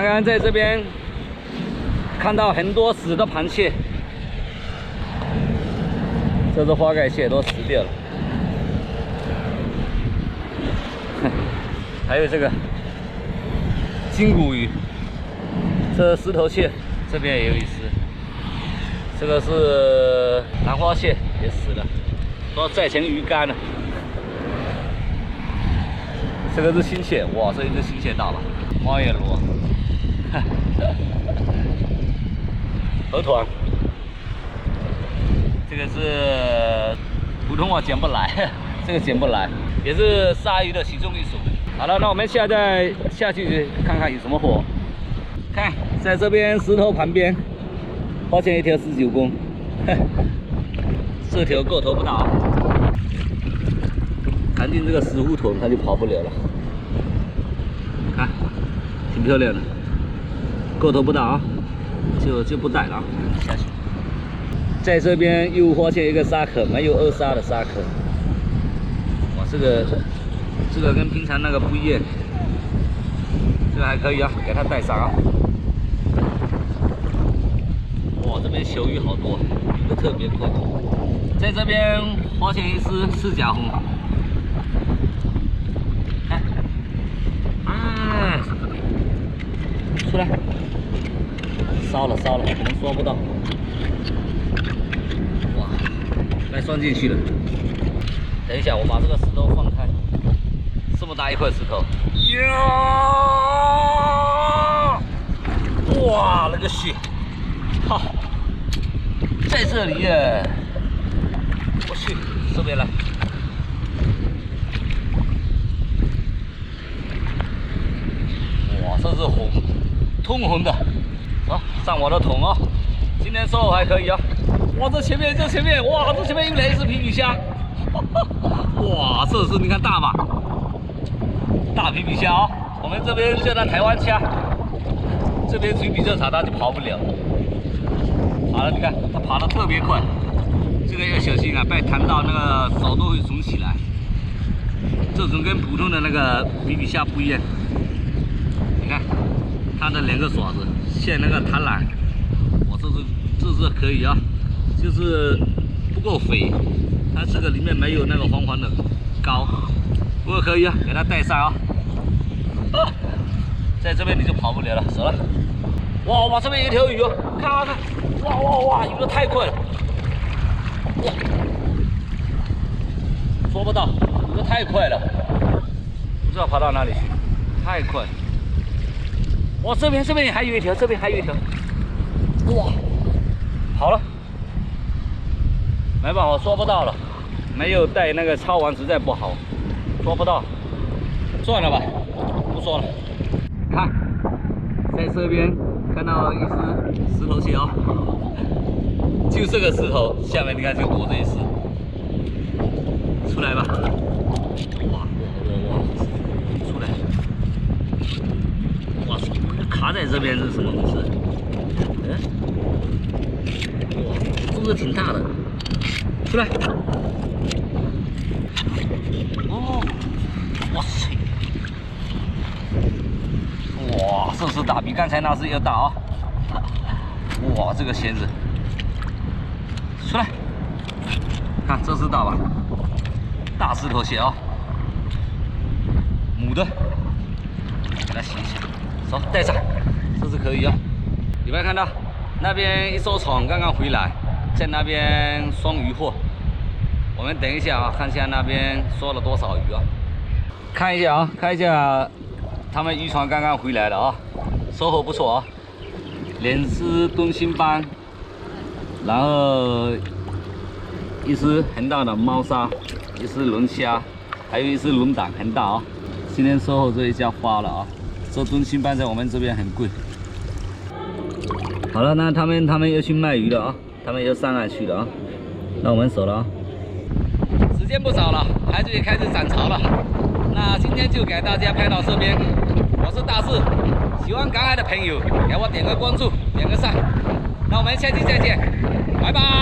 刚刚在这边看到很多死的螃蟹，这只花盖蟹都死掉了。还有这个金骨鱼，这石头蟹这边也有一只，这个是兰花蟹也死了，都载成鱼干了。这个是新蟹，哇，这一只新蟹大了，猫眼螺，河豚，这个是普通话捡不来，这个捡不来，也是鲨鱼的其中一种。好了，那我们现在下去看看有什么货。看，在这边石头旁边，发现一条19公，这条个头不大，看进这个石胡同，它就跑不了了。看，挺漂亮的，个头不大啊，就不带了啊，下去。在这边又发现一个沙壳，没有2沙的沙壳。哇，这个跟平常那个不一样，这个还可以啊，给它带上啊。哇，这边小鱼好多，游得特别快。在这边发现一只赤甲红，看，啊，出来，烧了，可能刷不到。哇，该钻进去了。等一下，我把这个石头放开。这么大一块石头，呀！哇，那个蟹，哈，在这里耶！我去，这边来。哇，这是红，通红的，啊，上我的桶啊！今天收获还可以啊！哇，这前面，哇，这前面又来一只皮皮虾，哇，这是你看大吧？大皮皮虾哦，我们这边叫它台湾虾，这边水比较长，它就跑不了。好了，你看它跑得特别快，这个要小心啊，别弹到那个手都会肿起来。这种跟普通的那个皮皮虾不一样，你看它的2个爪子像那个螳螂，我这是可以啊，就是不够肥，它这个里面没有那个黄黄的膏。不过可以啊，给它带上啊！在这边你就跑不了了，走了。哇，这边有一条鱼哦，看，哇，游得太快了，哇，捉不到，游得太快了，不知道跑到哪里去，太快了。哇，这边还有一条，哇，好了，没办法，捉不到了，没有带那个抄网实在不好。捉不到，算了吧，不说了。看，在这边看到一只石头蟹哦，就这个石头下面，你看就躲着一只，出来吧。哇，出来！哇，卡在这边是什么回事？哇，肚子挺大的，出来！哦，哇塞！哇，这只大，比刚才那只要大啊！哇，这个钳子，出来！看这只大吧，大石头蟹啊，母的，给它洗一洗，走，带上，这是可以啊。有没有看到那边一艘船刚刚回来，在那边双鱼货？我们等一下啊，看一下那边收了多少鱼啊？看一下，他们渔船刚刚回来了啊，收获不错啊，2只敦心斑，然后1只很大的猫鲨，1只龙虾，还有1只龙胆，很大啊。今天收获这一家花了啊，这敦心斑在我们这边很贵。好了，那他们要去卖鱼了啊，他们要上岸去了啊，那我们走了啊。时间不早了，海水也开始涨潮了。那今天就给大家拍到这边，我是大志。喜欢港海的朋友，给我点个关注，点个赞。那我们下期再见，拜拜。